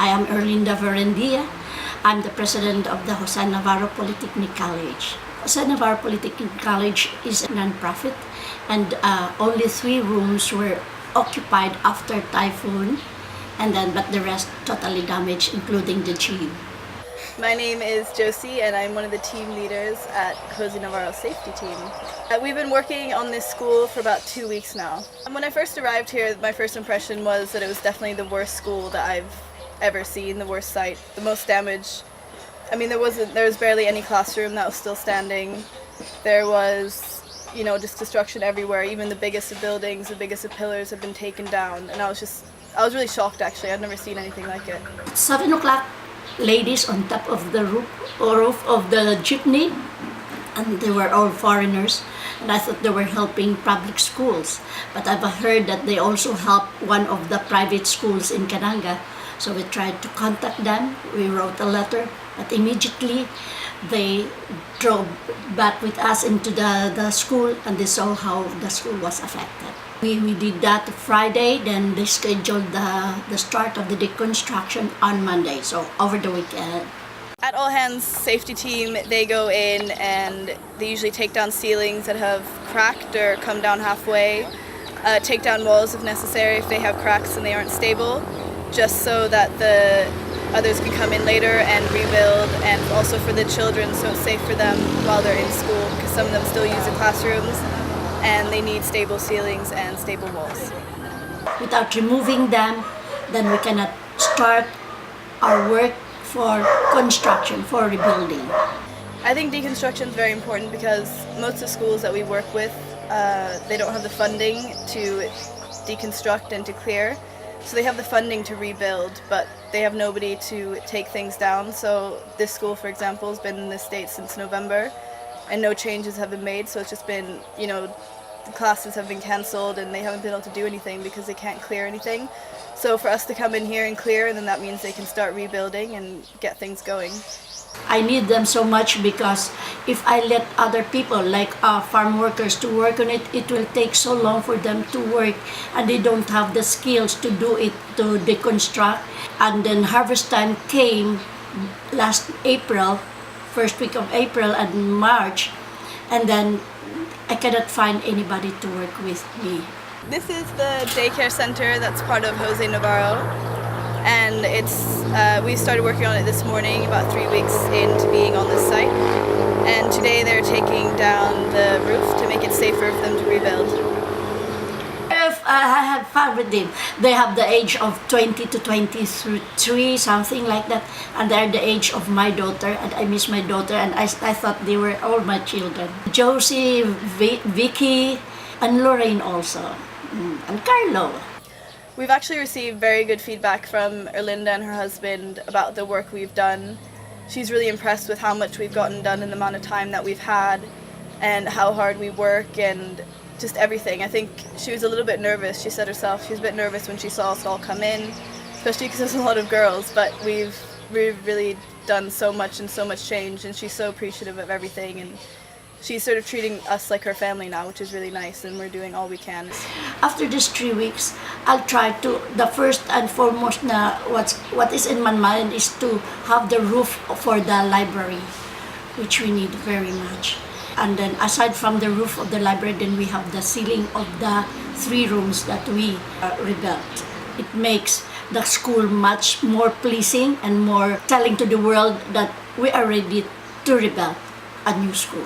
I am Erlinda Verendia. I'm the president of the Jose Navarro Polytechnic College. Jose Navarro Polytechnic College is a non-profit, and only 3 rooms were occupied after typhoon, but the rest totally damaged, including the gym. My name is Josie, and I'm one of the team leaders at Jose Navarro's safety team. We've been working on this school for about 2 weeks now. When I first arrived here, my first impression was that it was definitely the worst school that I've ever seen, the worst site, the most damage. I mean, there was barely any classroom that was still standing. There was, just destruction everywhere. Even the biggest of buildings, the biggest of pillars have been taken down, and I was really shocked actually. I'd never seen anything like it. 7 o'clock, ladies on top of the roof of the jeepney, and they were all foreigners, and I thought they were helping public schools, but I've heard that they also help one of the private schools in Kananga. So we tried to contact them. We wrote a letter, but immediately they drove back with us into the school, and they saw how the school was affected. We did that Friday, then they scheduled the start of the deconstruction on Monday, so over the weekend. At All Hands safety team, they go in and they usually take down ceilings that have cracked or come down halfway, take down walls if necessary if they have cracks and they aren't stable, just so that the others can come in later and rebuild, and also for the children so it's safe for them while they're in school, because some of them still use the classrooms and they need stable ceilings and stable walls. Without removing them, then we cannot start our work for construction, for rebuilding. I think deconstruction is very important because most of the schools that we work with, they don't have the funding to deconstruct and to clear. So they have the funding to rebuild, but they have nobody to take things down. So this school, for example, has been in this state since November, and no changes have been made. So it's just been, the classes have been cancelled and they haven't been able to do anything because they can't clear anything. So for us to come in here and clear, and then that means they can start rebuilding and get things going. I need them so much because if I let other people like farm workers to work on it, it will take so long for them to work, and they don't have the skills to do it, to deconstruct. And then harvest time came last April, first week of April and March, and then I cannot find anybody to work with me. This is the daycare center that's part of Jose Navarro, and we started working on it this morning, about 3 weeks into being on this site, and today they're taking down the roof to make it safer for them to rebuild. I had fun with them. They have the age of 20 to 23, something like that, and they're the age of my daughter, and I miss my daughter, and I thought they were all my children. Josie, Vicky, and Lorraine also, and Carlo. We've actually received very good feedback from Erlinda and her husband about the work we've done. She's really impressed with how much we've gotten done in the amount of time that we've had, and how hard we work, and just everything. I think she was a little bit nervous. She said herself she was a bit nervous when she saw us all come in, especially because there's a lot of girls, but we've really done so much and so much change, and she's so appreciative of everything, and she's sort of treating us like her family now, which is really nice, and we're doing all we can. After these 3 weeks, I'll try to, the first and foremost what is in my mind is to have the roof for the library, which we need very much. And then aside from the roof of the library, then we have the ceiling of the 3 rooms that we rebuilt. It makes the school much more pleasing and more telling to the world that we are ready to rebuild a new school.